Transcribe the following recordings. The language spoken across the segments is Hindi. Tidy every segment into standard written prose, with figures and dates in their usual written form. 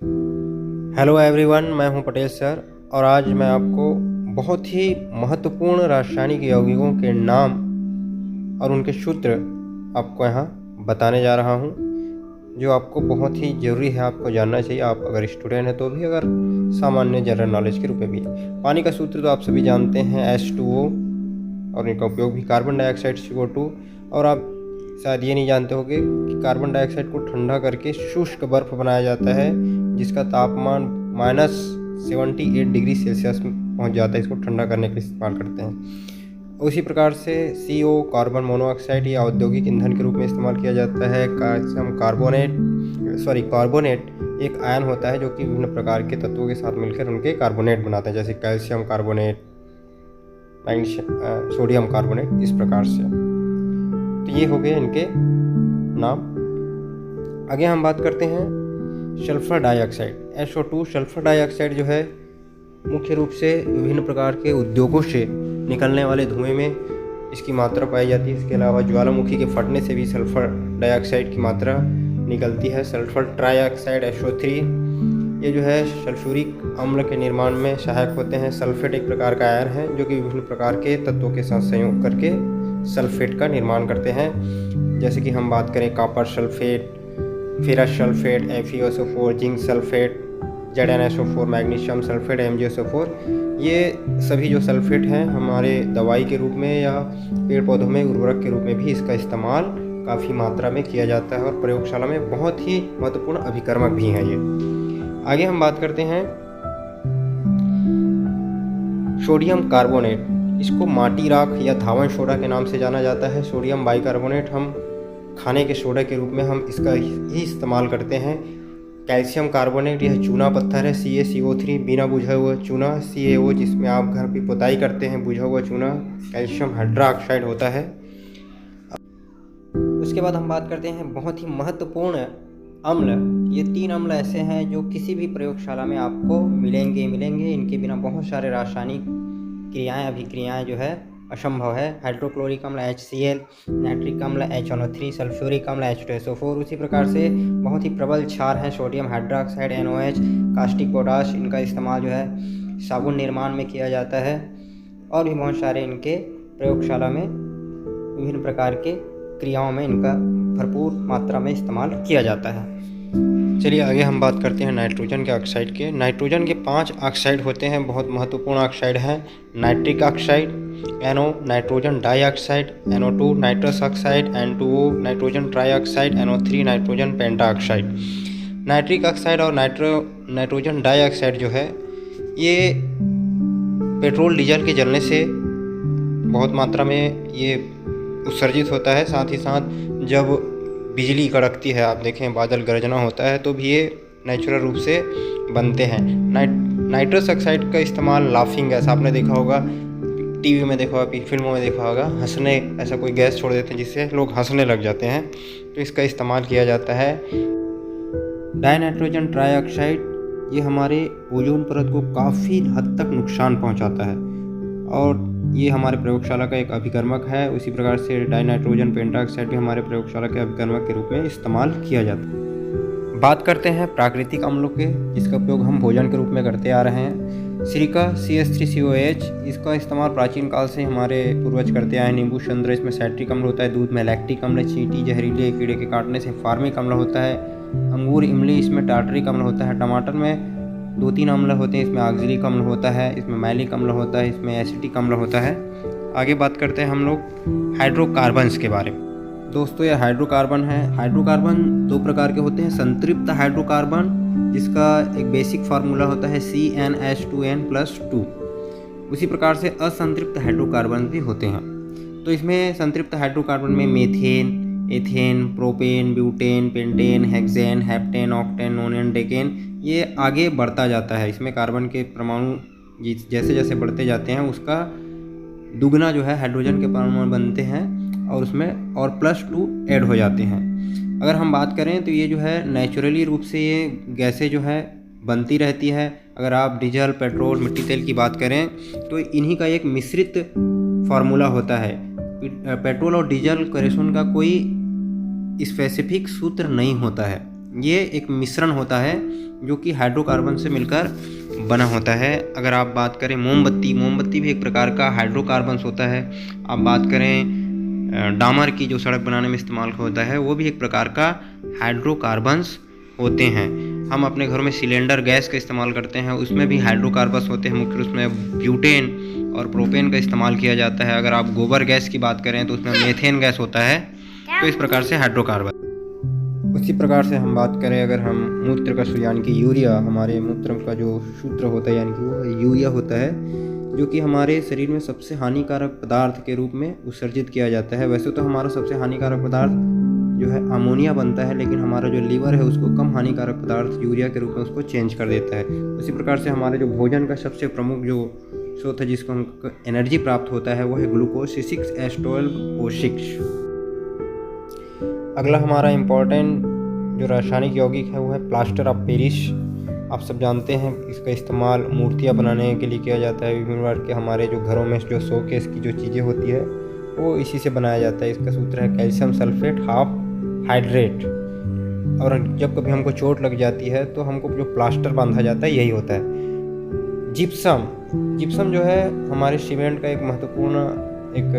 हेलो एवरीवन, मैं हूं पटेल सर और आज मैं आपको बहुत ही महत्वपूर्ण रासायनिक यौगिकों के नाम और उनके सूत्र आपको यहाँ बताने जा रहा हूं, जो आपको बहुत ही ज़रूरी है, आपको जानना चाहिए। आप अगर स्टूडेंट हैं तो भी, अगर सामान्य जनरल नॉलेज के रूप में भी। पानी का सूत्र तो आप सभी जानते हैं, H2O, और इनका उपयोग भी कार्बन डाइऑक्साइड CO2। और आप शायद ये नहीं जानते होंगे कि कार्बन डाइऑक्साइड को ठंडा करके शुष्क बर्फ बनाया जाता है, जिसका तापमान -78 डिग्री सेल्सियस में पहुँच जाता है। इसको ठंडा करने के लिए इस्तेमाल करते हैं। उसी प्रकार से CO, कार्बन मोनोऑक्साइड, या औद्योगिक ईंधन के रूप में इस्तेमाल किया जाता है। कैल्शियम कार्बोनेट एक आयन होता है जो कि विभिन्न प्रकार के तत्वों के साथ मिलकर उनके कार्बोनेट बनाते हैं, जैसे calcium carbonate, magnesium, sodium carbonate, इस प्रकार से। तो ये हो गए इनके नाम। आगे हम बात करते हैं sulphur dioxide, SO2। Sulphur dioxide जो है मुख्य रूप से विभिन्न प्रकार के उद्योगों से निकलने वाले धुएं में इसकी मात्रा पाई जाती है। इसके अलावा ज्वालामुखी के फटने से भी सल्फर डाइऑक्साइड की मात्रा निकलती है। सल्फर ट्राइऑक्साइड, SO3, ये जो है सल्फ्यूरिक अम्ल के निर्माण में सहायक होते हैं। सल्फेट एक प्रकार का आयन है जो कि विभिन्न प्रकार के तत्वों के साथ संयोग करके सल्फेट का निर्माण करते हैं। जैसे कि हम बात करें copper sulphate, ferrous sulphate, FeSO4, zinc sulphate, ZnSO4, magnesium sulphate, MgSO4, ये सभी जो सल्फेट हैं हमारे दवाई के रूप में या पेड़ पौधों में उर्वरक के रूप में भी इसका इस्तेमाल काफ़ी मात्रा में किया जाता है और प्रयोगशाला में बहुत ही महत्वपूर्ण अभिकर्मक भी हैं ये। आगे हम बात करते हैं सोडियम कार्बोनेट। इसको माटी राख या धावन सोडा के नाम से जाना जाता है। सोडियम बाइकार्बोनेट हम खाने के सोडा के रूप में हम इसका ही इस्तेमाल करते हैं। कैल्शियम कार्बोनेट, यह चूना पत्थर है, CaCO3, बिना बुझा हुआ चूना, CaO, जिसमें आप घर पे पुताई करते हैं, बुझा हुआ चूना, कैल्शियम हाइड्रोक्साइड होता है। उसके बाद हम बात करते हैं बहुत ही महत्वपूर्ण अम्ल। ये 3 अम्ल ऐसे हैं जो किसी भी प्रयोगशाला में आपको मिलेंगे। इनके बिना बहुत सारे रासायनिक क्रियाएं, अभिक्रियाएं जो है असंभव है। हाइड्रोक्लोरिक अम्ल HCl, नाइट्रिक अम्ल HNO3, सल्फ्यूरिक अम्ल H2SO4। उसी प्रकार से बहुत ही प्रबल क्षार हैं sodium hydroxide, NOH, caustic potash. इनका इस्तेमाल जो है साबुन निर्माण में किया जाता है और भी बहुत सारे इनके प्रयोगशाला में विभिन्न प्रकार के क्रियाओं में इनका भरपूर मात्रा में इस्तेमाल किया जाता है। चलिए आगे हम बात करते हैं नाइट्रोजन के ऑक्साइड के। नाइट्रोजन के 5 ऑक्साइड होते हैं, बहुत महत्वपूर्ण ऑक्साइड हैं। Nitric oxide, NO, nitrogen dioxide, NO2, nitrous oxide, N2O, nitrogen trioxide, NO3, nitrogen pentoxide. Nitric oxide और नाइट्रोजन डाइऑक्साइड जो है ये पेट्रोल डीजल के जलने से बहुत मात्रा में ये उत्सर्जित होता है। साथ ही साथ जब बिजली कड़कती है, आप देखें बादल गरजना होता है, तो भी ये नेचुरल रूप से बनते हैं। नाइट्रस ऑक्साइड का इस्तेमाल लाफिंग गैस, आपने देखा होगा, टीवी में देखा होगा, फिल्मों में देखा होगा, हंसने, ऐसा कोई गैस छोड़ देते हैं जिससे लोग हंसने लग जाते हैं, तो इसका इस्तेमाल किया जाता है। डाइनाइट्रोजन ट्राइऑक्साइड, ये हमारे ओजोन परत को काफ़ी हद तक नुकसान पहुंचाता है और ये हमारे प्रयोगशाला का एक अभिकर्मक है। उसी प्रकार से डाइनाइट्रोजन पेंटाऑक्साइड भी हमारे प्रयोगशाला के अभिकर्मक के रूप में इस्तेमाल किया जाता है। बात करते हैं प्राकृतिक अम्लों के, जिसका उपयोग हम भोजन के रूप में करते आ रहे हैं। सिरिका CH3COH, इसका इस्तेमाल प्राचीन काल से हमारे पूर्वज करते आए हैं। नींबू संतरा, इसमें साइट्रिक अम्ल होता है। दूध में लैक्टिक अम्ल, चींटी जहरीले कीड़े के काटने से फार्मिक अम्ल होता है। अंगूर इमली, इसमें टार्टरिक अम्ल होता है। टमाटर में 2-3 अम्ल होते हैं, इसमें ऑक्जेलिक अम्ल होता है, इसमें मैलिक अम्ल होता है, इसमें एसिटिक अम्ल होता है। आगे बात करते हैं हम लोग हाइड्रोकार्बन्स के बारे में। दोस्तों ये हाइड्रोकार्बन है। हाइड्रोकार्बन 2 प्रकार के होते हैं। संतृप्त हाइड्रोकार्बन, जिसका एक बेसिक फार्मूला होता है CnH2n+2। उसी प्रकार से असंतृप्त हाइड्रोकार्बन भी होते हैं। तो इसमें संतृप्त हाइड्रोकार्बन में methane, ethane, propane, butane, pentane, hexane, heptane, octane, नोनेन, decane, ये आगे बढ़ता जाता है। इसमें कार्बन के परमाणु जैसे जैसे बढ़ते जाते हैं उसका दुगना जो है हाइड्रोजन के परमाणु बनते हैं और उसमें और +2 ऐड हो जाते हैं। अगर हम बात करें तो ये जो है नेचुरली रूप से ये गैसें जो है बनती रहती है। अगर आप डीजल, पेट्रोल, मिट्टी तेल की बात करें तो इन्हीं का एक मिश्रित फार्मूला होता है। पेट्रोल और डीजल केरोसिन का कोई स्पेसिफिक सूत्र नहीं होता है, ये एक मिश्रण होता है जो कि हाइड्रोकार्बन से मिलकर बना होता है। अगर आप बात करें मोमबत्ती भी एक प्रकार का हाइड्रोकार्बन्स होता है। आप बात करें डामर की, जो सड़क बनाने में इस्तेमाल होता है, वो भी एक प्रकार का हाइड्रोकार्बन्स होते हैं। हम अपने घरों में सिलेंडर गैस का इस्तेमाल करते हैं, उसमें भी हाइड्रोकार्बन्स होते हैं। मुख्य रूप में ब्यूटेन और प्रोपेन का इस्तेमाल किया जाता है। अगर आप गोबर गैस की बात करें तो उसमें मेथेन गैस होता है। तो इस प्रकार से हाइड्रोकार्बन। उसी प्रकार से हम बात करें, अगर हम मूत्र का यानी कि यूरिया, हमारे मूत्र का जो सूत्र होता है यानी कि वो यूरिया होता है, जो कि हमारे शरीर में सबसे हानिकारक पदार्थ के रूप में उत्सर्जित किया जाता है। वैसे तो हमारा सबसे हानिकारक पदार्थ जो है अमोनिया बनता है, लेकिन हमारा जो लीवर है उसको कम हानिकारक पदार्थ यूरिया के रूप में उसको चेंज कर देता है। उसी प्रकार से हमारे जो भोजन का सबसे प्रमुख जो स्रोत है जिसको हमको एनर्जी प्राप्त होता है वो है ग्लूकोज C6H12O6। अगला हमारा इम्पोर्टेंट जो रासायनिक यौगिक है वो है प्लास्टर ऑफ पेरिस। आप सब जानते हैं इसका इस्तेमाल मूर्तियाँ बनाने के लिए किया जाता है। विभिन्न प्रकार के हमारे जो घरों में जो शोकेस की जो चीज़ें होती है वो इसी से बनाया जाता है। इसका सूत्र है कैल्शियम सल्फेट हाफ हाइड्रेट। और जब कभी हमको चोट लग जाती है तो हमको जो प्लास्टर बांधा जाता है यही होता है। जिप्सम जो है हमारे सीमेंट का एक महत्वपूर्ण एक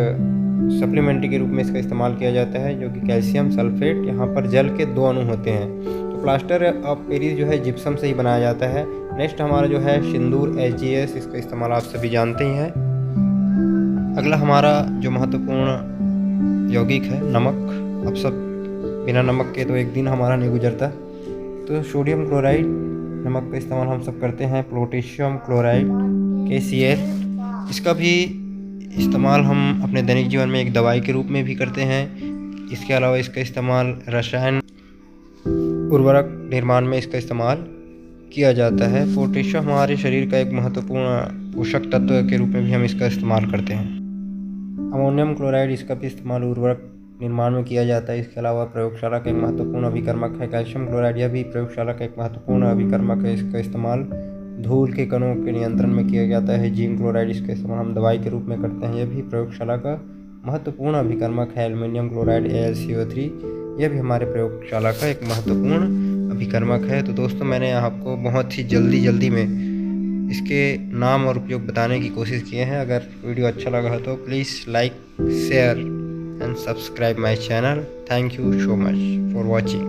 सप्लीमेंट्री के रूप में इसका इस्तेमाल किया जाता है, जो कि कैल्शियम सल्फेट, यहाँ पर जल के 2 अणु होते हैं। तो प्लास्टर ऑफ पेरिस जो है जिप्सम से ही बनाया जाता है। नेक्स्ट हमारा जो है सिंदूर SGS, इसका इस्तेमाल आप सभी जानते ही हैं। अगला हमारा जो महत्वपूर्ण यौगिक है नमक। अब सब बिना नमक के तो एक दिन हमारा नहीं गुजरता। तो सोडियम क्लोराइड नमक का इस्तेमाल हम सब करते हैं। पोटेशियम क्लोराइड KCl, इसका भी इस्तेमाल हम अपने दैनिक जीवन में एक दवाई के रूप में भी करते हैं। इसके अलावा इसका इस्तेमाल रसायन उर्वरक निर्माण में इसका इस्तेमाल किया जाता है। पोटेशियम हमारे शरीर का एक महत्वपूर्ण पोषक तत्व के रूप में भी हम इसका इस्तेमाल करते हैं। अमोनियम क्लोराइड, इसका भी इस्तेमाल उर्वरक निर्माण में किया जाता है। इसके अलावा प्रयोगशाला का एक महत्वपूर्ण अभिकर्मक है कैल्शियम क्लोराइड। यह भी प्रयोगशाला का एक महत्वपूर्ण अभिकर्मक है। इसका इस्तेमाल धूल के कणों के नियंत्रण में किया जाता है। जिंक क्लोराइड, इसका इस्तेमाल हम दवाई के रूप में करते हैं। यह भी प्रयोगशाला का महत्वपूर्ण अभिकर्मक है। एल्युमिनियम क्लोराइड AlCO3, यह भी हमारे प्रयोगशाला का एक महत्वपूर्ण अभिकर्मक है। तो दोस्तों, मैंने आपको बहुत ही जल्दी में इसके नाम और उपयोग बताने की कोशिश किए हैं। अगर वीडियो अच्छा लगा तो please like, share and subscribe my channel. Thank you so much for watching.